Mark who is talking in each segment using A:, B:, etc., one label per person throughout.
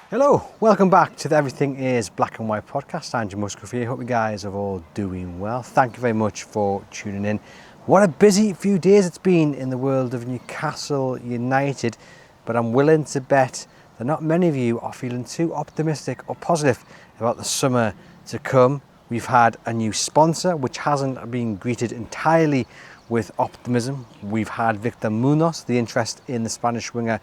A: Hello, welcome back to the Everything is Black and White podcast. Andrew Musgrove here. Hope you guys are all doing well. Thank you very much for tuning in. What a busy few days it's been in the world of Newcastle United, but I'm willing to bet that not many of you are feeling too optimistic or positive about the summer to come. We've had a new sponsor which hasn't been greeted entirely with optimism. We've had Victor Munoz, the interest in the Spanish winger,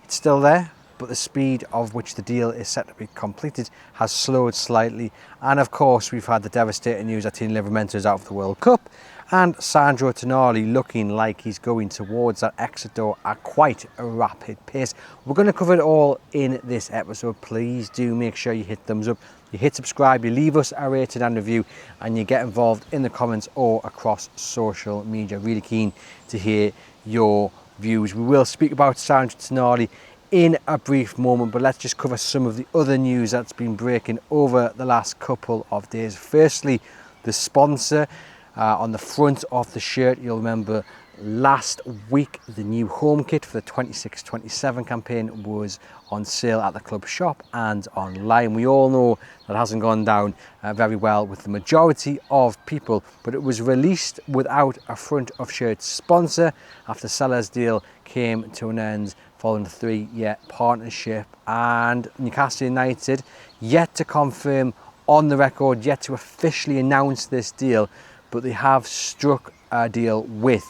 A: it's still there, but the speed of which the deal is set to be completed has slowed slightly. And of course, we've had the devastating news that Tino Livramento is out of the World Cup, and Sandro Tonali looking like he's going towards that exit door at quite a rapid pace. We're going to cover it all in this episode. Please do make sure you hit thumbs up, you hit subscribe, you leave us a rating and review, and you get involved in the comments or across social media. Really keen to hear your views. We will speak about Sandro Tonali in a brief moment, but let's just cover some of the other news that's been breaking over the last couple of days. Firstly, the sponsor on the front of the shirt. You'll remember last week the new home kit for the 26-27 campaign was on sale at the club shop and online. We all know that hasn't gone down very well with the majority of people, but it was released without a front of shirt sponsor after seller's deal came to an end following a 3-year partnership, and Newcastle United yet to confirm on the record, yet to officially announce this deal, but they have struck a deal with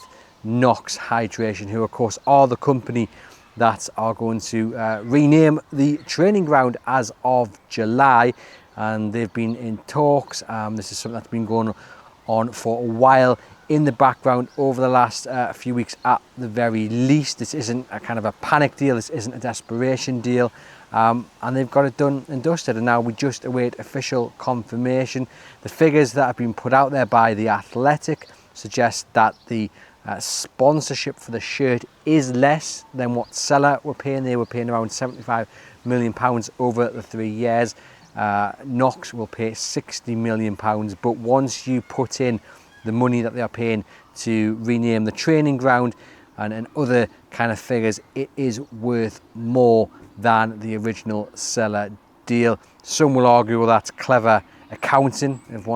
A: KNOX Hydration, who of course are the company that are going to rename the training ground as of July, and they've been in talks. This is something that's been going on for a while in the background over the last few weeks at the very least. This isn't a kind of a panic deal, this isn't a desperation deal, and they've got it done and dusted, and now we just await official confirmation. The figures that have been put out there by The Athletic suggest that the sponsorship for the shirt is less than what seller were paying. They were paying around £75 million over the 3 years. KNOX will pay £60 million, but once you put in the money that they are paying to rename the training ground and other kind of figures, it is worth more than the original seller deal. Some will argue, well, that's clever accounting if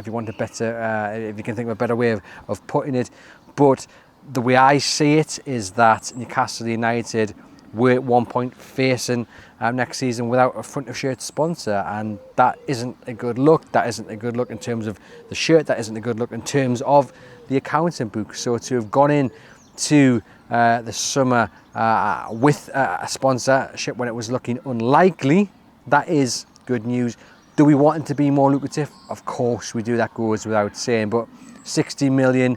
A: you want a better, if you can think of a better way of putting it. But the way I see it is that Newcastle United were at one point facing next season without a front of shirt sponsor, and that isn't a good look. That isn't a good look in terms of the shirt. That isn't a good look in terms of the accounting book. So to have gone in to the summer with a sponsorship when it was looking unlikely, that is good news. Do we want it to be more lucrative? Of course we do, that goes without saying, but 60 million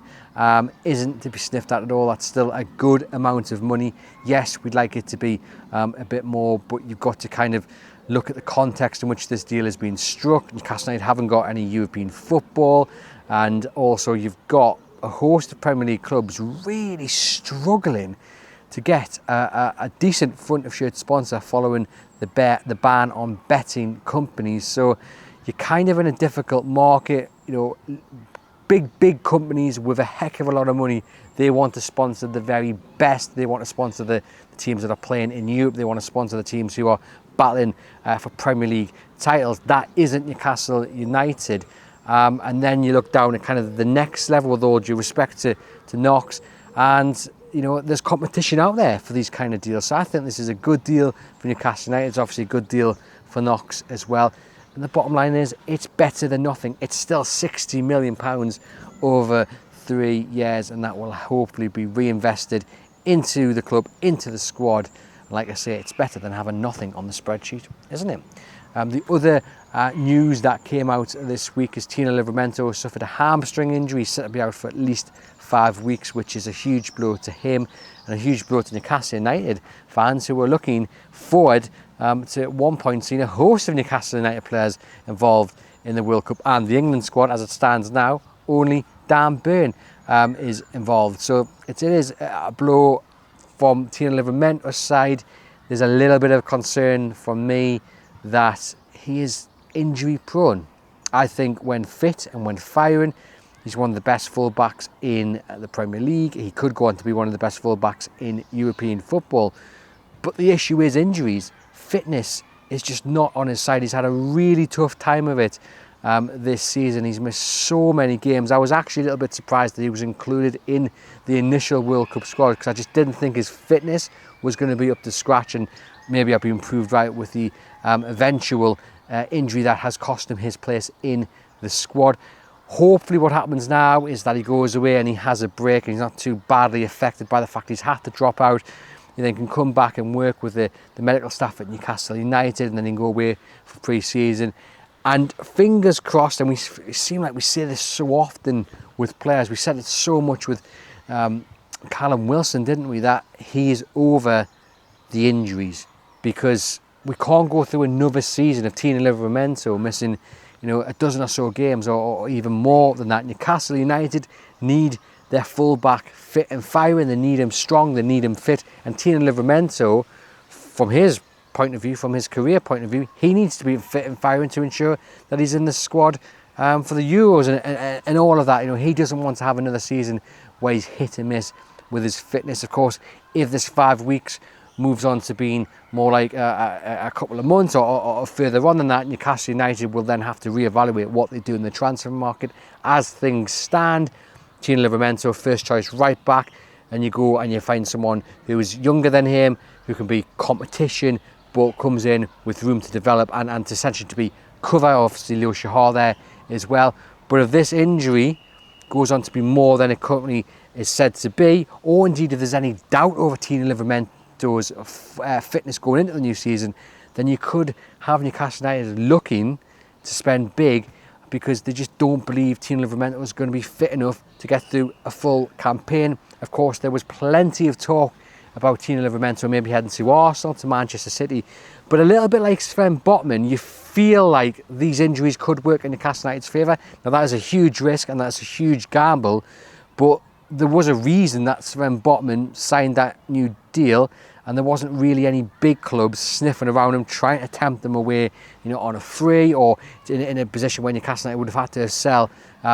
A: isn't to be sniffed at all. That's still a good amount of money. Yes, we'd like it to be a bit more, but you've got to kind of look at the context in which this deal has been struck. Newcastle United haven't got any European football, and also you've got a host of Premier League clubs really struggling to get a decent front of shirt sponsor following the ban on betting companies. So you're kind of in a difficult market. You know, big companies with a heck of a lot of money, they want to sponsor the very best. They want to sponsor the teams that are playing in Europe. They want to sponsor the teams who are battling for Premier League titles. That isn't Newcastle United. And then you look down at kind of the next level, with all due respect to KNOX, and you know, there's competition out there for these kind of deals. So I think this is a good deal for Newcastle United. It's obviously a good deal for KNOX as well. And the bottom line is, it's better than nothing. It's still £60 million over 3 years, and that will hopefully be reinvested into the club, into the squad. Like I say, it's better than having nothing on the spreadsheet, isn't it? The other news that came out this week is Tino Livramento suffered a hamstring injury. He's set to be out for at least 5 weeks, which is a huge blow to him and a huge blow to Newcastle United fans, who were looking forward to at one point seeing a host of Newcastle United players involved in the World Cup and the England squad. As it stands now, only Dan Burn is involved. So it is a blow from Tino Livramento's side. There's a little bit of concern from me that he is injury prone. I think when fit and when firing, he's one of the best fullbacks in the Premier League. He could go on to be one of the best fullbacks in European football. But the issue is injuries. Fitness is just not on his side. He's had a really tough time of it this season. He's missed so many games. I was actually a little bit surprised that he was included in the initial World Cup squad because I just didn't think his fitness was going to be up to scratch, and maybe I've been proved right with the eventual injury that has cost him his place in the squad. Hopefully what happens now is that he goes away and he has a break and he's not too badly affected by the fact he's had to drop out. He then can come back and work with the medical staff at Newcastle United, and then he can go away for pre-season. And fingers crossed, and we seem like we say this so often with players, we said it so much with Callum Wilson, didn't we, that he's over the injuries, because we can't go through another season of Tino Livramento missing, you know, a dozen or so games, or even more than that. Newcastle United need their full-back fit and firing. They need him strong, they need him fit. And Tino Livramento, from his point of view, from his career point of view, he needs to be fit and firing to ensure that he's in the squad for the Euros and all of that. You know, he doesn't want to have another season where he's hit and miss with his fitness. Of course, if this 5 weeks moves on to being more like a couple of months or further on than that, Newcastle United will then have to reevaluate what they do in the transfer market. As things stand, Tino Livramento, first choice right back, and you go and you find someone who is younger than him, who can be competition, but comes in with room to develop and essentially to be cover. Obviously Leo Shahar there as well. But if this injury goes on to be more than it currently is said to be, or indeed if there's any doubt over Tino Livramento's fitness going into the new season, then you could have Newcastle United looking to spend big, because they just don't believe Tino Livramento is going to be fit enough to get through a full campaign. Of course, there was plenty of talk about Tino Livramento maybe heading to Arsenal, to Manchester City, but a little bit like Sven Botman, you feel like these injuries could work in Newcastle United's favour. Now that is a huge risk and that's a huge gamble, but there was a reason that Sven Botman signed that new deal, and there wasn't really any big clubs sniffing around him, trying to tempt them away, you know, on a free, or in a position where Newcastle United would have had to sell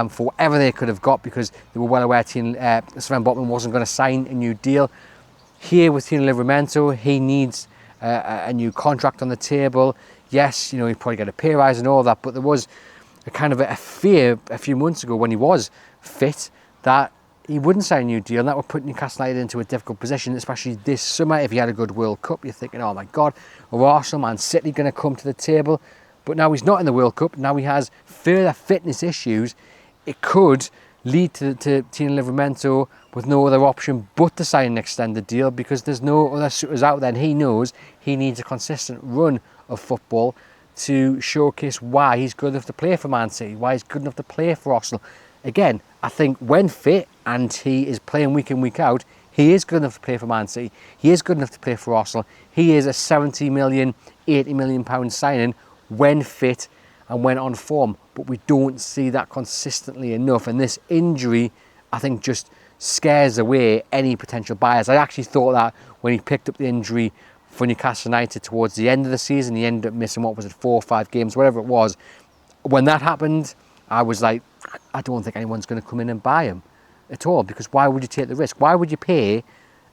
A: for whatever they could have got, because they were well aware Sven Botman wasn't going to sign a new deal. Here with Tino Livramento, he needs a new contract on the table. Yes, you know, he'd probably get a pay rise and all that, but there was a kind of a fear a few months ago when he was fit that he wouldn't sign a new deal, and that would put Newcastle United into a difficult position, especially this summer. If he had a good World Cup, you're thinking, oh my God, are Arsenal, Man City going to come to the table? But now he's not in the World Cup. Now he has further fitness issues. It could lead to Tino Livramento with no other option but to sign an extended deal, because there's no other suitors out there, and he knows he needs a consistent run of football to showcase why he's good enough to play for Man City, why he's good enough to play for Arsenal. Again, I think when fit and he is playing week in, week out, he is good enough to play for Man City. He is good enough to play for Arsenal. He is a 70 million, 80 million pound signing when fit and when on form. But we don't see that consistently enough. And this injury, I think, just scares away any potential buyers. I actually thought that when he picked up the injury for Newcastle United towards the end of the season, he ended up missing, what was it, 4 or 5 games, whatever it was. When that happened, I was like, I don't think anyone's going to come in and buy him at all, because why would you take the risk? Why would you pay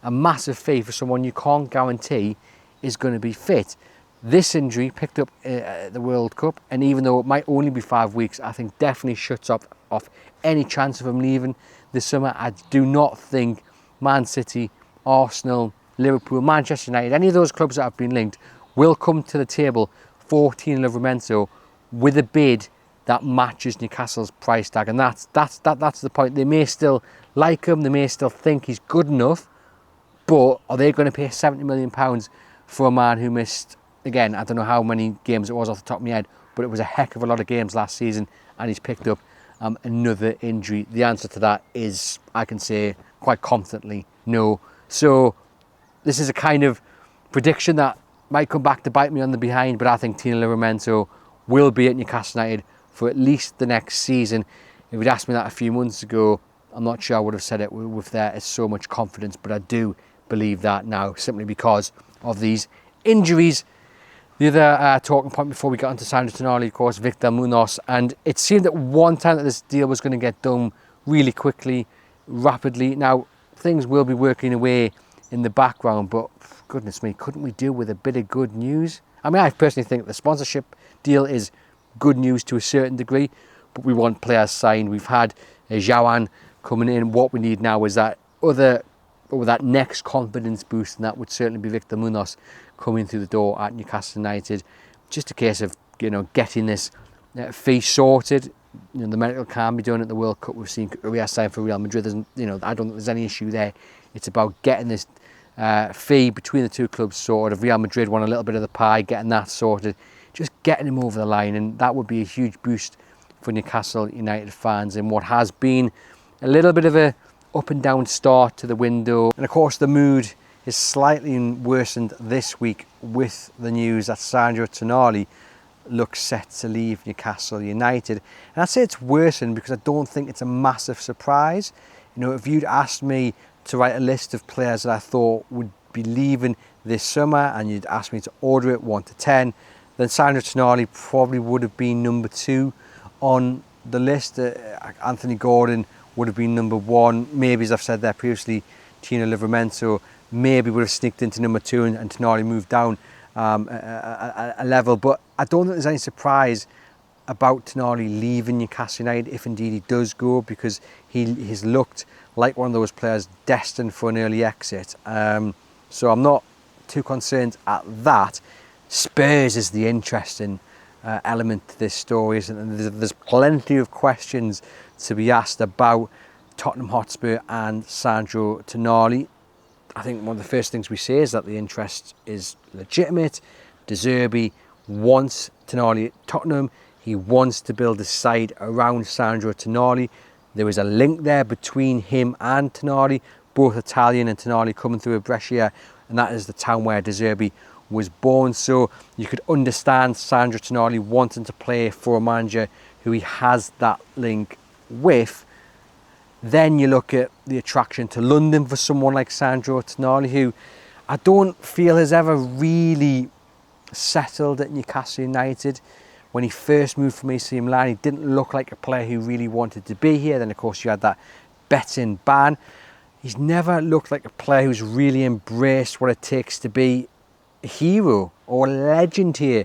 A: a massive fee for someone you can't guarantee is going to be fit? This injury picked up at the World Cup, and even though it might only be 5 weeks, I think definitely shuts off any chance of him leaving this summer. I do not think Man City, Arsenal, Liverpool, Manchester United, any of those clubs that have been linked will come to the table for Tino Livramento with a bid that matches Newcastle's price tag, and that's the point. They may still like him, they may still think he's good enough, but are they going to pay £70 million for a man who missed, again, I don't know how many games it was off the top of my head, but it was a heck of a lot of games last season, and he's picked up another injury? The answer to that is, I can say quite confidently, no. So this is a kind of prediction that might come back to bite me on the behind, but I think Tino Livramento will be at Newcastle United for at least the next season. If you'd asked me that a few months ago, I'm not sure I would have said it with there is so much confidence, but I do believe that now, simply because of these injuries. The other talking point before we got onto Sandro Tonali, of course, Victor Munoz, and it seemed at one time that this deal was going to get done really quickly, rapidly. Now, things will be working away in the background, but goodness me, couldn't we do with a bit of good news? I mean, I personally think the sponsorship deal is good news to a certain degree, but we want players signed. We've had João coming in. What we need now is that that next confidence boost, and that would certainly be Victor Munoz coming through the door at Newcastle United. Just a case of, getting this fee sorted. The medical can be done at the World Cup. We've seen Korea sign for Real Madrid. I don't think there's any issue there. It's about getting this fee between the two clubs sorted. If Real Madrid want a little bit of the pie, getting that sorted, just getting him over the line, and that would be a huge boost for Newcastle United fans in what has been a little bit of a up and down start to the window. And of course the mood is slightly worsened this week with the news that Sandro Tonali looks set to leave Newcastle United. And I say it's worsened because I don't think it's a massive surprise. If you'd asked me to write a list of players that I thought would be leaving this summer, and you'd asked me to order it 1 to 10, then Sandro Tonali probably would have been number 2 on the list. Anthony Gordon would have been number 1. Maybe, as I've said there previously, Tino Livramento maybe would have sneaked into number 2, and Tonali moved down a level. But I don't think there's any surprise about Tonali leaving Newcastle United, if indeed he does go, because he's looked like one of those players destined for an early exit. So I'm not too concerned at that. Spurs is the interesting element to this story, and there's plenty of questions to be asked about Tottenham Hotspur and Sandro Tonali. I think one of the first things we say is that the interest is legitimate. De Zerbi wants Tonali at Tottenham. He wants to build a side around Sandro Tonali. There is a link there between him and Tonali, both Italian, and Tonali coming through Brescia, and that is the town where De Zerbi was born. So you could understand Sandro Tonali wanting to play for a manager who he has that link with. Then you look at the attraction to London for someone like Sandro Tonali, who I don't feel has ever really settled at Newcastle United. When he first moved from AC Milan, he didn't look like a player who really wanted to be here. Then of course you had that betting ban. He's never looked like a player who's really embraced what it takes to be a hero or a legend here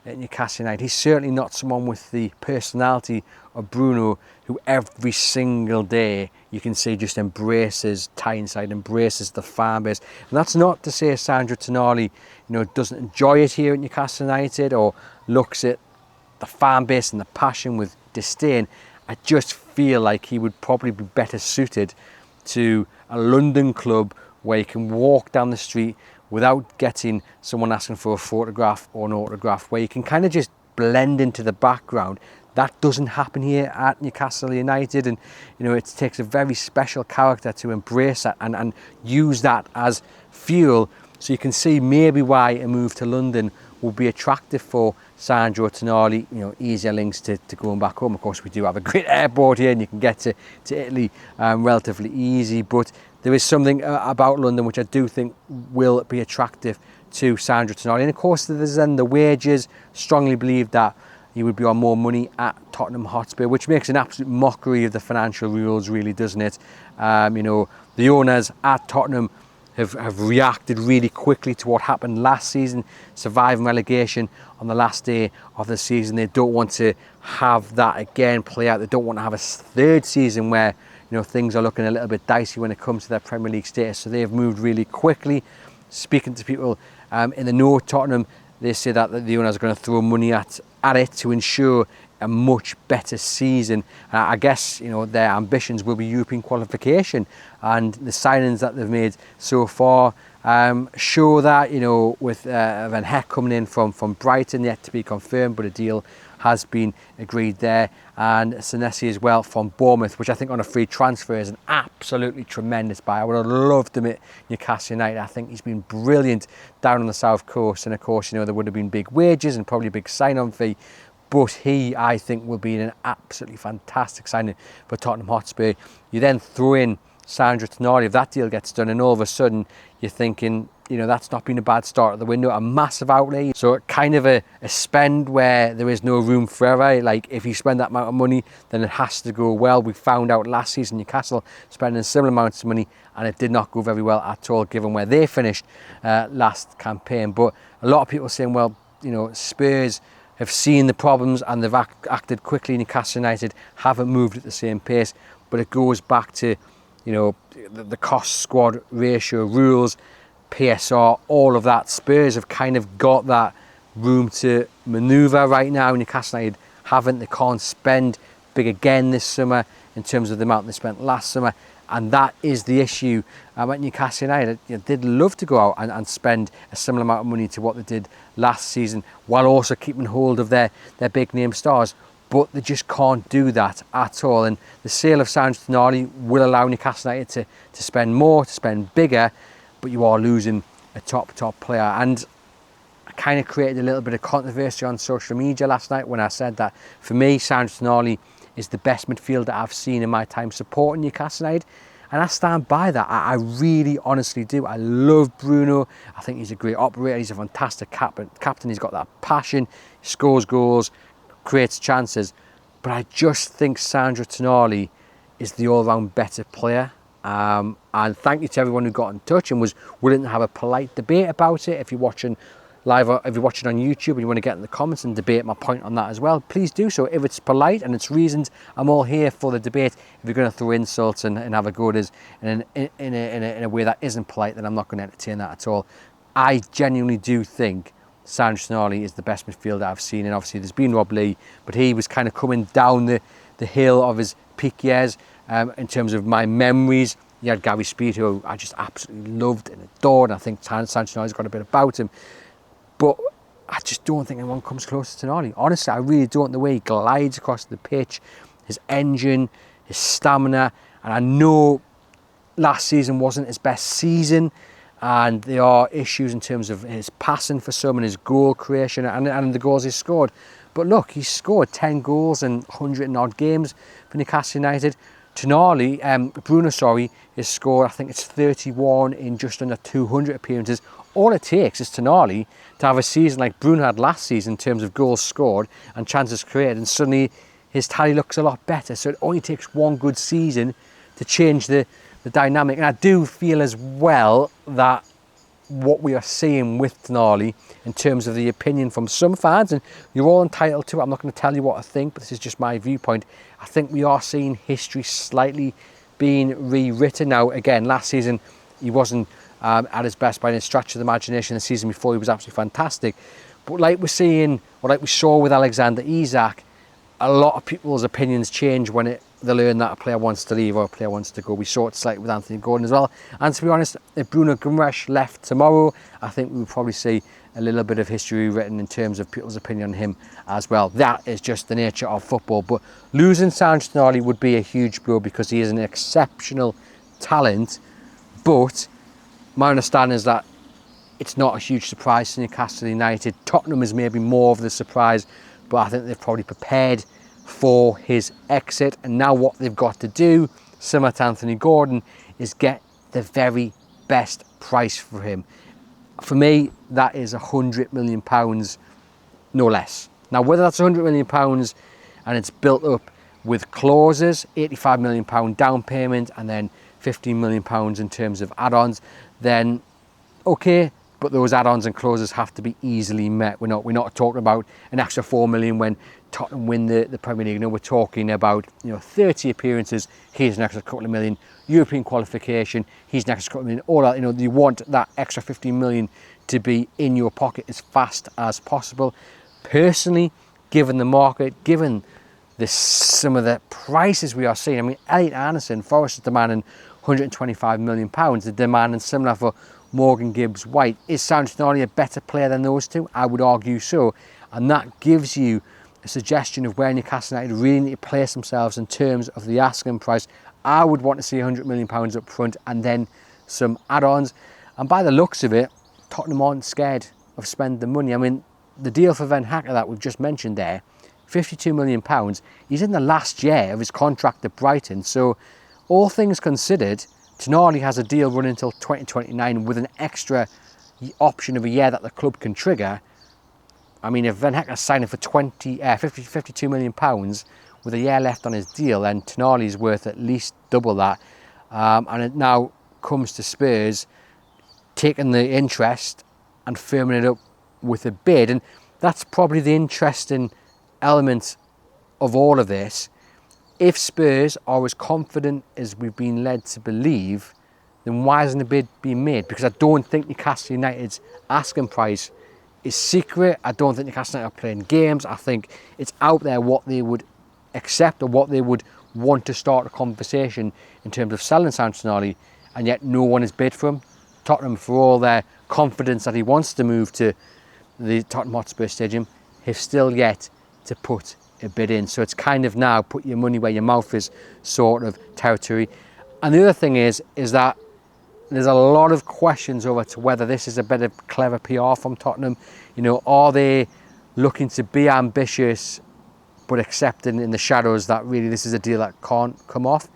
A: at Newcastle United. He's certainly not someone with the personality of Bruno, who every single day you can see just embraces Tyneside, embraces the fan base. And that's not to say Sandro Tonali, doesn't enjoy it here at Newcastle United or looks at the fan base and the passion with disdain. I just feel like he would probably be better suited to a London club where you can walk down the street without getting someone asking for a photograph or an autograph, where you can kind of just blend into the background. That doesn't happen here at Newcastle United, and it takes a very special character to embrace that and use that as fuel. So you can see maybe why a move to London will be attractive for Sandro Tonali. Easier links to going back home. Of course, we do have a great airport here, and you can get to Italy relatively easy. But there is something about London which I do think will be attractive to Sandro Tonali. And of course, there's then the wages. Strongly believe that he would be on more money at Tottenham Hotspur, which makes an absolute mockery of the financial rules, really, doesn't it? The owners at Tottenham have reacted really quickly to what happened last season, surviving relegation on the last day of the season. They don't want to have that again play out. They don't want to have a third season where things are looking a little bit dicey when it comes to their Premier League status. So they've moved really quickly. Speaking to people in the know Tottenham, they say that the owners are going to throw money at it to ensure a much better season. I guess their ambitions will be European qualification, and the signings that they've made so far show that. With Van Heck coming in from Brighton, yet to be confirmed, but a deal has been agreed there, and Senesi as well from Bournemouth, which I think on a free transfer is an absolutely tremendous buy. I would have loved him at Newcastle United. I think he's been brilliant down on the south coast, and of course there would have been big wages and probably a big sign-on fee. But he, I think, will be an absolutely fantastic signing for Tottenham Hotspur. You then throw in Sandro Tonali, if that deal gets done, and all of a sudden you're thinking, that's not been a bad start at the window, a massive outlay. So kind of a spend where there is no room for error. Like, if you spend that amount of money, then it has to go well. We found out last season Newcastle spending similar amounts of money, and it did not go very well at all, given where they finished last campaign. But a lot of people saying, well, Spurs have seen the problems and they've acted quickly. Newcastle United haven't moved at the same pace, but it goes back to the cost squad ratio rules, PSR, all of that. Spurs have kind of got that room to manoeuvre right now. Newcastle United haven't. They can't spend big again this summer in terms of the amount they spent last summer, and that is the issue. At Newcastle United, they'd love to go out and spend a similar amount of money to what they did last season, while also keeping hold of their big name stars, but they just can't do that at all. And the sale of Sandro Tonali will allow Newcastle United to spend more, to spend bigger, but you are losing a top player. And I kind of created a little bit of controversy on social media last night when I said that for me, Sandro Tonali is the best midfielder I've seen in my time supporting Newcastle United. And I stand by that. I really honestly do. I love Bruno. I think he's a great operator. He's a fantastic captain. He's got that passion. He scores goals, creates chances. But I just think Sandro Tonali is the all-round better player. And thank you to everyone who got in touch and was willing to have a polite debate about it. If you're watching live, or if you're watching on YouTube and you want to get in the comments and debate my point on that as well, please do so. If it's polite and it's reasoned, I'm all here for the debate. If you're going to throw insults and have a go at us in a way that isn't polite, then I'm not going to entertain that at all. I genuinely do think Sandro Tonali is the best midfielder I've seen, and obviously there's been Rob Lee, but he was kind of coming down the hill of his peak years in terms of my memories. You had Gary Speed, who I just absolutely loved and adored, and I think Sandro Tonali's got a bit about him. But I just don't think anyone comes close to Tonali. Honestly, I really don't. The way he glides across the pitch, his engine, his stamina. And I know last season wasn't his best season, and there are issues in terms of his passing for some and his goal creation and the goals he scored. But look, he's scored 10 goals in 100 and odd games for Newcastle United. Bruno, has scored, I think it's 31 in just under 200 appearances. All it takes is Tonali to have a season like Bruno had last season in terms of goals scored and chances created, and suddenly his tally looks a lot better. So it only takes one good season to change the dynamic. And I do feel as well that what we are seeing with Tonali in terms of the opinion from some fans, and you're all entitled to it, I'm not going to tell you what I think, but this is just my viewpoint. I think we are seeing history slightly being rewritten. Now, again, last season he wasn't at his best by any stretch of the imagination. The season before he was absolutely fantastic. But like we're seeing, or like we saw with Alexander Isak, a lot of people's opinions change when they learn that a player wants to leave or a player wants to go. We saw it slightly with Anthony Gordon as well. And to be honest, if Bruno Guimaraes left tomorrow, I think we would probably see a little bit of history written in terms of people's opinion on him as well. That is just the nature of football. But losing Sandro Tonali would be a huge blow because he is an exceptional talent. But my understanding is that it's not a huge surprise to Newcastle United. Tottenham is maybe more of the surprise, but I think they've probably prepared for his exit. And now what they've got to do, similar to Anthony Gordon, is get the very best price for him. For me, that is £100 million, no less. Now, whether that's £100 million and it's built up with clauses, £85 million down payment, and then £15 million in terms of add-ons, then okay, but those add-ons and clauses have to be easily met. We're not talking about an extra $4 million when Tottenham win the Premier League. We're talking about 30 appearances. Here's an extra couple of million. European qualification. Here's an extra couple of million. All that, you want that extra 15 million to be in your pocket as fast as possible. Personally, given the market, given some of the prices we are seeing, I mean, Elliot Anderson, Forest is demanding £125 million. They're demanding similar for Morgan Gibbs-White. Is Sandro Tonali a better player than those two? I would argue so. And that gives you a suggestion of where Newcastle United really need to place themselves in terms of the asking price. I would want to see £100 million up front and then some add-ons. And by the looks of it, Tottenham aren't scared of spending the money. I mean, the deal for Van Hacker that we've just mentioned there, £52 million, he's in the last year of his contract at Brighton. So all things considered, Tonali has a deal running until 2029 with an extra option of a year that the club can trigger. I mean, if Van Hecker's signing for £52 million with a year left on his deal, then Tonali's worth at least double that. And it now comes to Spurs taking the interest and firming it up with a bid. And that's probably the interesting element of all of this. If Spurs are as confident as we've been led to believe, then why hasn't a bid been made? Because I don't think Newcastle United's asking price is secret. I don't think Newcastle United are playing games. I think it's out there what they would accept or what they would want to start a conversation in terms of selling Sandro Tonali, and yet no one has bid for him. Tottenham, for all their confidence that he wants to move to the Tottenham Hotspur Stadium, have still yet to put a bid in. So it's kind of now put your money where your mouth is sort of territory. And the other thing is that there's a lot of questions over to whether this is a bit of clever PR from Tottenham. You know, are they looking to be ambitious but accepting in the shadows that really this is a deal that can't come off?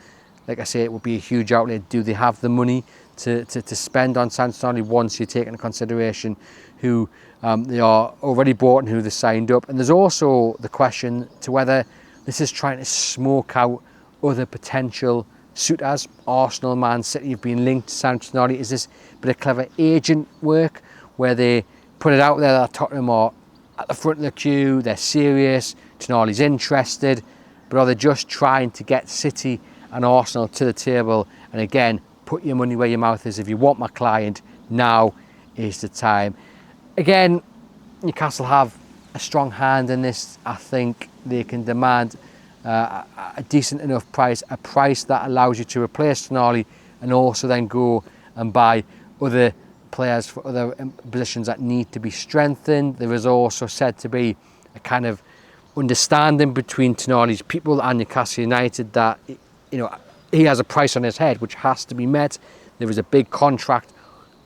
A: Like I say, it would be a huge outlay. Do they have the money to spend on Sandro Tonali once you take into consideration who they are already bought and who they signed up? And there's also the question to whether this is trying to smoke out other potential suitors. Arsenal, Man City have been linked to Sandro Tonali. Is this a bit of clever agent work where they put it out there that Tottenham are at the front of the queue, they're serious, Tonali's interested, but are they just trying to get City and Arsenal to the table? And again, put your money where your mouth is. If you want my client, now is the time. Again, Newcastle have a strong hand in this. I think they can demand a decent enough price, a price that allows you to replace Tonali and also then go and buy other players for other positions that need to be strengthened. There is also said to be a kind of understanding between Tonali's people and Newcastle United that, you know, he has a price on his head which has to be met. There is a big contract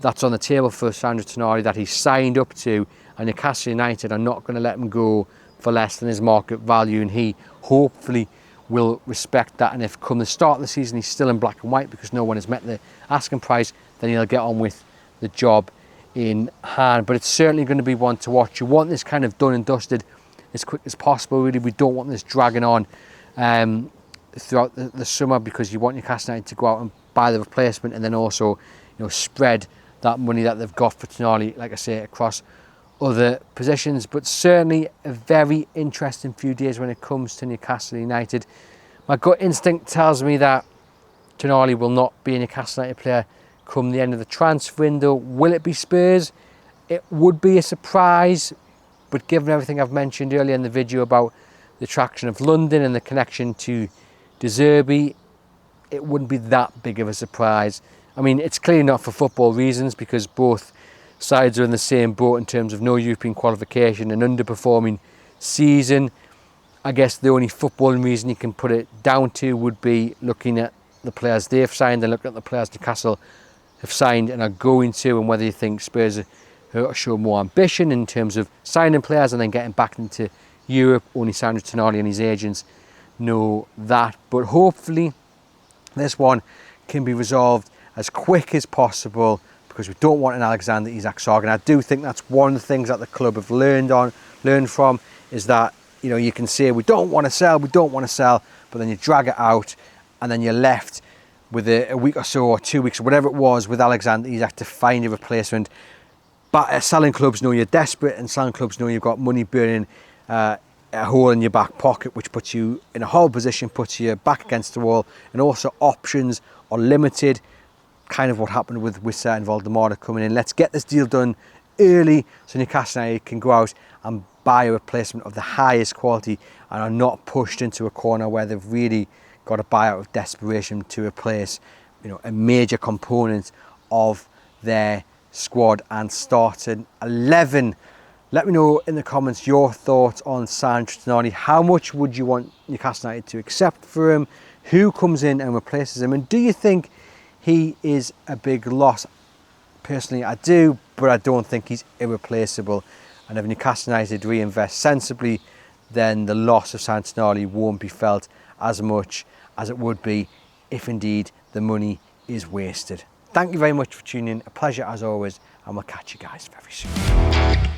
A: that's on the table for Sandro Tonali that he's signed up to, and Newcastle United are not going to let him go for less than his market value, and he hopefully will respect that. And if come the start of the season he's still in black and white because no one has met the asking price, then he'll get on with the job in hand. But it's certainly going to be one to watch. You want this kind of done and dusted as quick as possible, really. We don't want this dragging on throughout the summer, because you want Newcastle United to go out and buy the replacement and then also, you know, spread that money that they've got for Tonali, like I say, across other positions. But certainly a very interesting few days when it comes to Newcastle United. My gut instinct tells me that Tonali will not be a Newcastle United player come the end of the transfer window. Will it be Spurs? It would be a surprise, but given everything I've mentioned earlier in the video about the attraction of London and the connection to De Zerbi, it wouldn't be that big of a surprise. I mean, it's clearly not for football reasons, because both sides are in the same boat in terms of no European qualification and underperforming season. I guess the only footballing reason you can put it down to would be looking at the players they've signed and looking at the players Newcastle have signed and are going to, and whether you think Spurs show more ambition in terms of signing players and then getting back into Europe. Only Sandro Tonali and his agents know that. But hopefully this one can be resolved as quick as possible, because we don't want an Alexander Isak. And I do think that's one of the things that the club have learned from, is that, you know, you can say we don't want to sell, but then you drag it out and then you're left with a week or so, or 2 weeks, or whatever it was, with Alexander Isak to find a replacement. But selling clubs know you're desperate, and selling clubs know you've got money burning a hole in your back pocket, which puts you in a horrible position, puts you back against the wall, and also options are limited. Kind of what happened with Wissa and Valdemar coming in. Let's get this deal done early so Newcastle United can go out and buy a replacement of the highest quality and are not pushed into a corner where they've really got to buy out of desperation to replace, you know, a major component of their squad and starting 11. Let me know in the comments your thoughts on Sandro Tonali. How much would you want Newcastle United to accept for him? Who comes in and replaces him? And do you think he is a big loss? Personally, I do, but I don't think he's irreplaceable. And if Newcastle United reinvest sensibly, then the loss of Sandro Tonali won't be felt as much as it would be if indeed the money is wasted. Thank you very much for tuning in. A pleasure as always, and we'll catch you guys very soon.